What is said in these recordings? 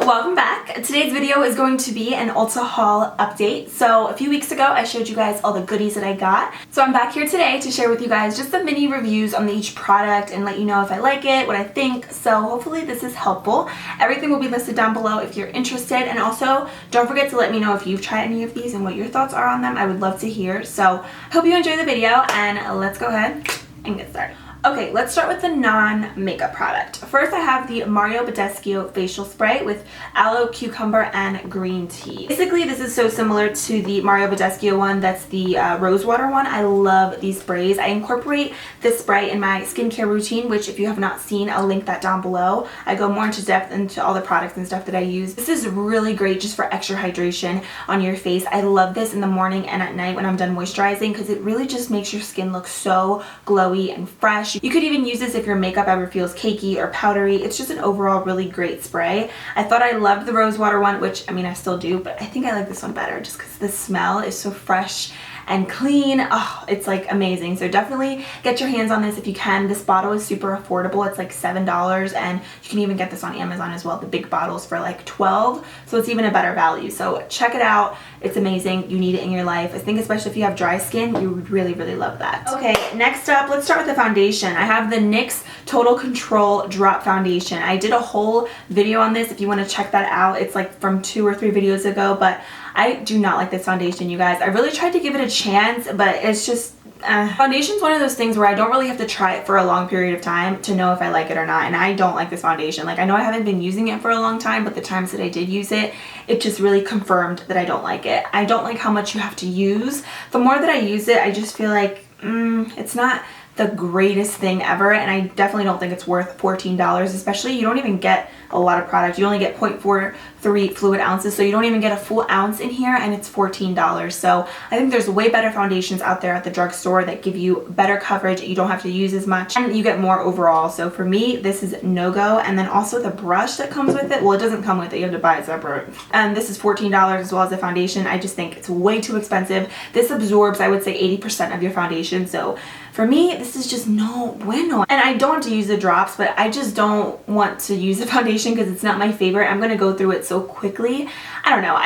welcome back. Today's video is going to be an Ulta haul update. So a few weeks ago I showed you guys all the goodies that I got. So I'm back here today to share with you guys just the mini reviews on each product and let you know if I like it, what I think. So hopefully this is helpful. Everything will be listed down below if you're interested, and also don't forget to let me know if you've tried any of these and what your thoughts are on them. I would love to hear. So I hope you enjoy the video, and let's go ahead and get started. Okay, let's start with the non-makeup product. First, I have the Badescu facial spray with aloe, cucumber, and green tea. Basically, this is so similar to the Badescu one. That's the rose water one. I love these sprays. I incorporate this spray in my skincare routine, which if you have not seen, I'll link that down below. I go more into depth into all the products and stuff that I use. This is really great just for extra hydration on your face. I love this in the morning and at night when I'm done moisturizing because it really just makes your skin look so glowy and fresh. You could even use this if your makeup ever feels cakey or powdery. It's just an overall really great spray. I thought I loved the rose water one, which I mean I still do, but I think I like this one better just because the smell is so fresh and clean. Oh, it's like amazing. So definitely get your hands on this if you can. This bottle is super affordable. It's like $7, and you can even get this on Amazon as well. The big bottles for like $12, so it's even a better value. So check it out. It's amazing. You need it in your life. I think especially if you have dry skin, you would really, really love that. Okay, next up, let's start with the foundation. I have the NYX Total Control Drop Foundation. I did a whole video on this if you want to check that out. It's like from 2 or 3 videos ago, but I do not like this foundation, you guys. I really tried to give it a chance, but it's just foundation's one of those things where I don't really have to try it for a long period of time to know if I like it or not, and I don't like this foundation. Like, I know I haven't been using it for a long time, but the times that I did use it, it just really confirmed that I don't like it. I don't like how much you have to use. The more that I use it, I just feel like it's not the greatest thing ever, and I definitely don't think it's worth $14, especially you don't even get a lot of product. You only get 0.43 fluid ounces, so you don't even get a full ounce in here, and it's $14. So I think there's way better foundations out there at the drugstore that give you better coverage. You don't have to use as much, and you get more overall. So for me, this is no-go. And then also the brush that comes with it, well, it doesn't come with it, you have to buy it separate. And this is $14 as well as the foundation. I just think it's way too expensive. This absorbs, I would say, 80% of your foundation. So for me, this is just no bueno. And I don't have to use the drops, but I just don't want to use the foundation because it's not my favorite. I'm gonna go through it so quickly. I don't know,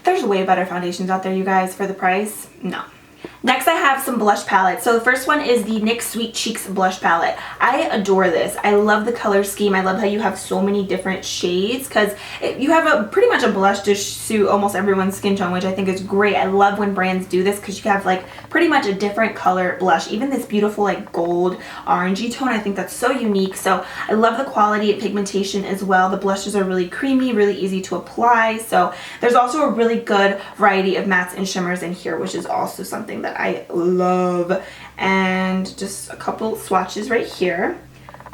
there's way better foundations out there, you guys, for the price. No. Next, I have some blush palettes. So the first one is the NYX Sweet Cheeks blush palette. I adore this. I love the color scheme. I love how you have so many different shades because you have pretty much a blush to suit almost everyone's skin tone, which I think is great. I love when brands do this because you have like pretty much a different color blush. Even this beautiful like gold orangey tone, I think that's so unique. So I love the quality and pigmentation as well. The blushes are really creamy, really easy to apply. So there's also a really good variety of mattes and shimmers in here, which is also something that I love. And just a couple swatches right here.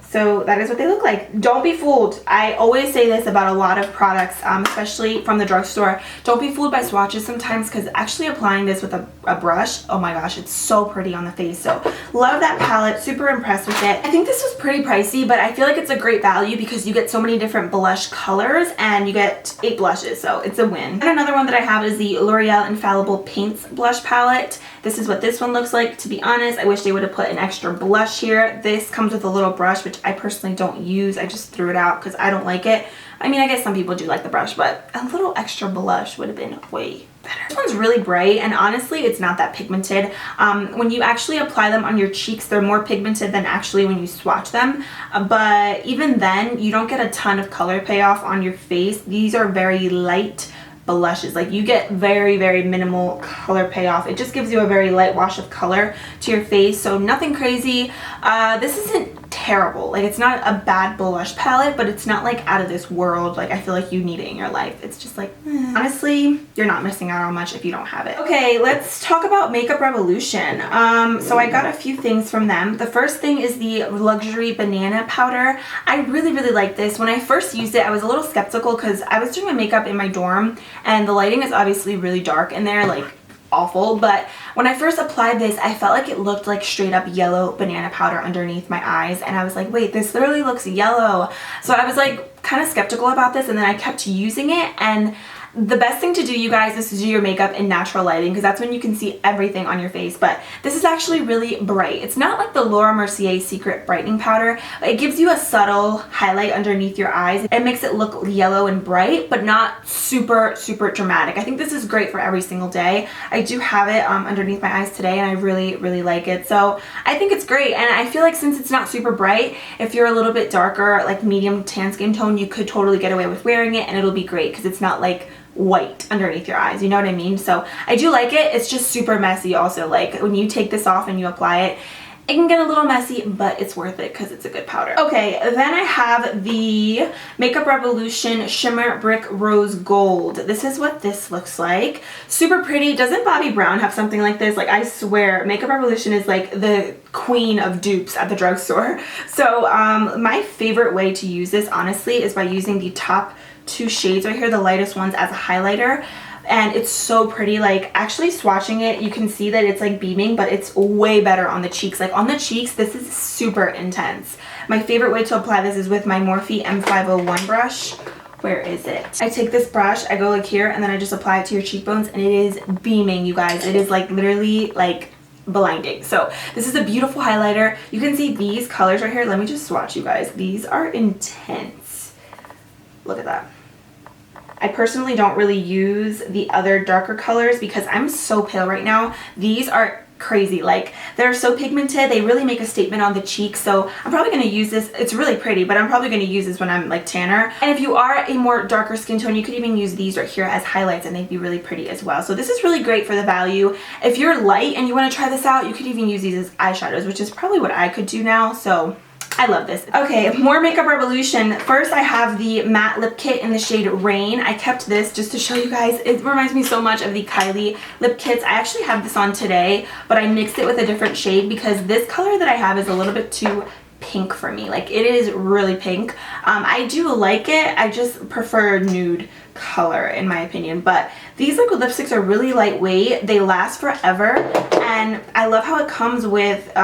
So that is what they look like. Don't be fooled. I always say this about a lot of products, especially from the drugstore. Don't be fooled by swatches sometimes, because actually applying this with a brush, oh my gosh, it's so pretty on the face. So love that palette, super impressed with it. I think this was pretty pricey, but I feel like it's a great value because you get so many different blush colors and you get 8 blushes, so it's a win. And another one that I have is the L'Oreal Infallible Paints blush palette. This is what this one looks like. To be honest, I wish they would have put an extra blush here. This comes with a little brush, which I personally don't use. I just threw it out because I don't like it. I mean, I guess some people do like the brush, but a little extra blush would have been way better. This one's really bright, and honestly, it's not that pigmented. When you actually apply them on your cheeks, they're more pigmented than actually when you swatch them. But even then, you don't get a ton of color payoff on your face. These are very light blushes. Like, you get very, very minimal color payoff. It just gives you a very light wash of color to your face, so nothing crazy. This isn't terrible. Like, it's not a bad blush palette, but it's not like out of this world. Like, I feel like you need it in your life. It's just like, honestly, you're not missing out on much if you don't have it. Okay, let's talk about Makeup Revolution. So I got a few things from them. The first thing is the Luxury Banana Powder. I really, really like this. When I first used it, I was a little skeptical because I was doing my makeup in my dorm, and the lighting is obviously really dark in there, like awful, but when I first applied this, I felt like it looked like straight up yellow banana powder underneath my eyes, and I was like, wait, this literally looks yellow. So I was like kind of skeptical about this, and then I kept using it, and The best thing to do, you guys, is to do your makeup in natural lighting because that's when you can see everything on your face. But this is actually really bright. It's not like the Laura Mercier Secret Brightening Powder. It gives you a subtle highlight underneath your eyes. It makes it look yellow and bright, but not super, super dramatic. I think this is great for every single day. I do have it underneath my eyes today, and I really, really like it. So I think it's great. And I feel like since it's not super bright, if you're a little bit darker, like medium tan skin tone, you could totally get away with wearing it, and it'll be great because it's not like white underneath your eyes, you know what I mean? So I do like it. It's just super messy also. Like when you take this off and you apply it, it can get a little messy, but it's worth it because it's a good powder. Okay, then I have the Makeup Revolution Shimmer Brick Rose Gold. This is what this looks like. Super pretty. Doesn't Bobbi Brown have something like this? Like, I swear, Makeup Revolution is like the queen of dupes at the drugstore. So my favorite way to use this, honestly, is by using the top 2 shades right here, the lightest ones, as a highlighter. And it's so pretty. Like, actually swatching it, you can see that it's like beaming, but it's way better on the cheeks. Like on the cheeks, this is super intense. My favorite way to apply this is with my Morphe M501 brush. Where is it? I take this brush, I go like here, and then I just apply it to your cheekbones, and it is beaming, you guys. It is like literally like blinding. So this is a beautiful highlighter. You can see these colors right here. Let me just swatch, you guys. These are intense. Look at that. I personally don't really use the other darker colors because I'm so pale right now. These are crazy. Like, they're so pigmented. They really make a statement on the cheeks. So I'm probably going to use this. It's really pretty, but I'm probably going to use this when I'm like tanner. And if you are a more darker skin tone, you could even use these right here as highlights, and they'd be really pretty as well. So this is really great for the value. If you're light and you want to try this out, you could even use these as eyeshadows, which is probably what I could do now. So I love this. Okay, more Makeup Revolution. First, I have the matte lip kit in the shade Rain. I kept this just to show you guys. It reminds me so much of the Kylie lip kits. I actually have this on today, but I mixed it with a different shade because this color that I have is a little bit too pink for me. Like, it is really pink. I do like it. I just prefer nude color in my opinion, but these liquid lipsticks are really lightweight. They last forever, and I love how it comes with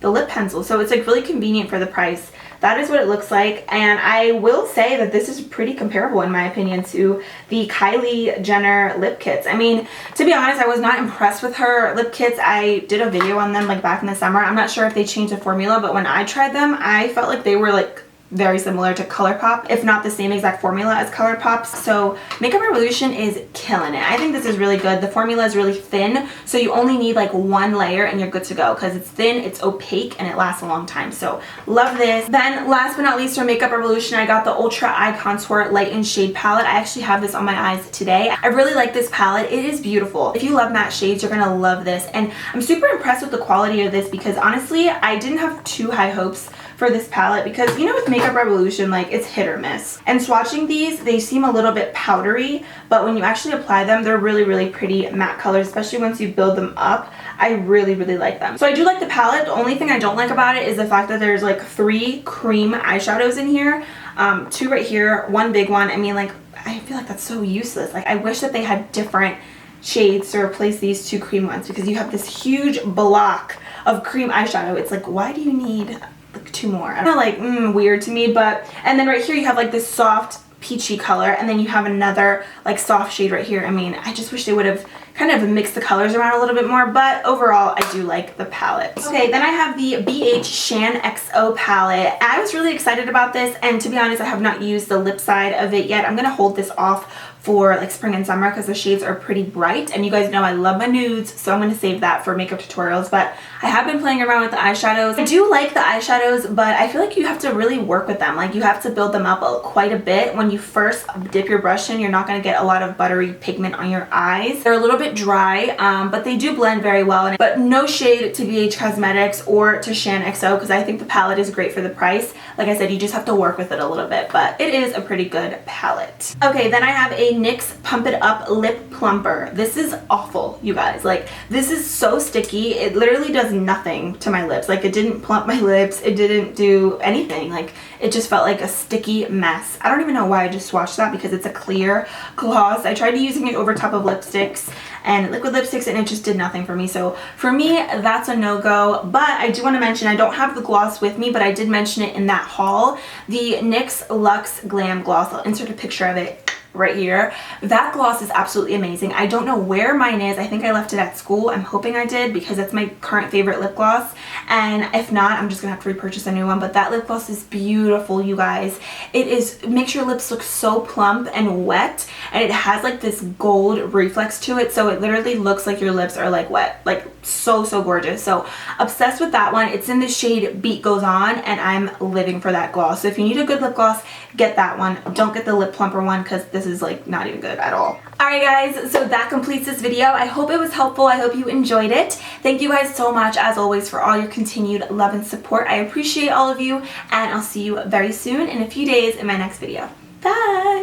the lip pencil, so it's like really convenient for the price. That is what it looks like, and I will say that this is pretty comparable in my opinion to the Kylie Jenner lip kits. I mean, to be honest, I was not impressed with her lip kits. I did a video on them like back in the summer. I'm not sure if they changed the formula, but when I tried them, I felt like they were like very similar to ColourPop, if not the same exact formula as ColourPop's. So Makeup Revolution is killing it. I think this is really good. The formula is really thin, so you only need like 1 layer and you're good to go because it's thin, it's opaque, and it lasts a long time. So love this. Then last but not least for Makeup Revolution, I got the Ultra Eye Contour Light and Shade palette. I actually have this on my eyes today. I really like this palette. It is beautiful. If you love matte shades, you're gonna love this. And I'm super impressed with the quality of this because honestly, I didn't have too high hopes for this palette because, you know, with Makeup Revolution, like, it's hit or miss. And swatching these, they seem a little bit powdery, but when you actually apply them, they're really, really pretty matte colors, especially once you build them up. I really, really like them. So I do like the palette. The only thing I don't like about it is the fact that there's like 3 cream eyeshadows in here. 2 right here, 1 big one. I mean, like, I feel like that's so useless. Like, I wish that they had different shades to replace these 2 cream ones because you have this huge block of cream eyeshadow. It's like, why do you need like 2 more? I don't know, like, weird to me. But, and then right here you have like this soft peachy color, and then you have another like soft shade right here. I mean, I just wish they would have kind of mixed the colors around a little bit more, but overall I do like the palette. Okay, then I have the BH Shaanxo palette. I was really excited about this, and to be honest, I have not used the lip side of it yet. I'm gonna hold this off for like spring and summer because the shades are pretty bright, and you guys know I love my nudes, so I'm going to save that for makeup tutorials. But I have been playing around with the eyeshadows. I do like the eyeshadows, but I feel like you have to really work with them. Like, you have to build them up quite a bit. When you first dip your brush in, you're not going to get a lot of buttery pigment on your eyes. They're a little bit dry, but they do blend very well. But no shade to BH Cosmetics or to Shaanxo because I think the palette is great for the price. Like I said, you just have to work with it a little bit, but it is a pretty good palette. Okay, then I have a NYX Pump It Up Lip Plumper. This is awful, you guys. Like, this is so sticky. It literally does nothing to my lips. Like, it didn't plump my lips. It didn't do anything. Like, it just felt like a sticky mess. I don't even know why I just swatched that because it's a clear gloss. I tried using it over top of lipsticks and liquid lipsticks, and it just did nothing for me. So for me, that's a no-go. But I do want to mention, I don't have the gloss with me, but I did mention it in that haul. The NYX Luxe Glam Gloss. I'll insert a picture of it right here. That gloss is absolutely amazing. I don't know where mine is. I think I left it at school. I'm hoping I did because that's my current favorite lip gloss, and if not, I'm just gonna have to repurchase a new one. But that lip gloss is beautiful, you guys. It makes your lips look so plump and wet, and it has like this gold reflex to it, so it literally looks like your lips are like wet, like so gorgeous. So obsessed with that one. It's in the shade Beat Goes On, and I'm living for that gloss. So if you need a good lip gloss, get that one. Don't get the lip plumper one because this is like not even good at all. Alright guys, so that completes this video. I hope it was helpful. I hope you enjoyed it. Thank you guys so much as always for all your continued love and support. I appreciate all of you, and I'll see you very soon in a few days in my next video. Bye!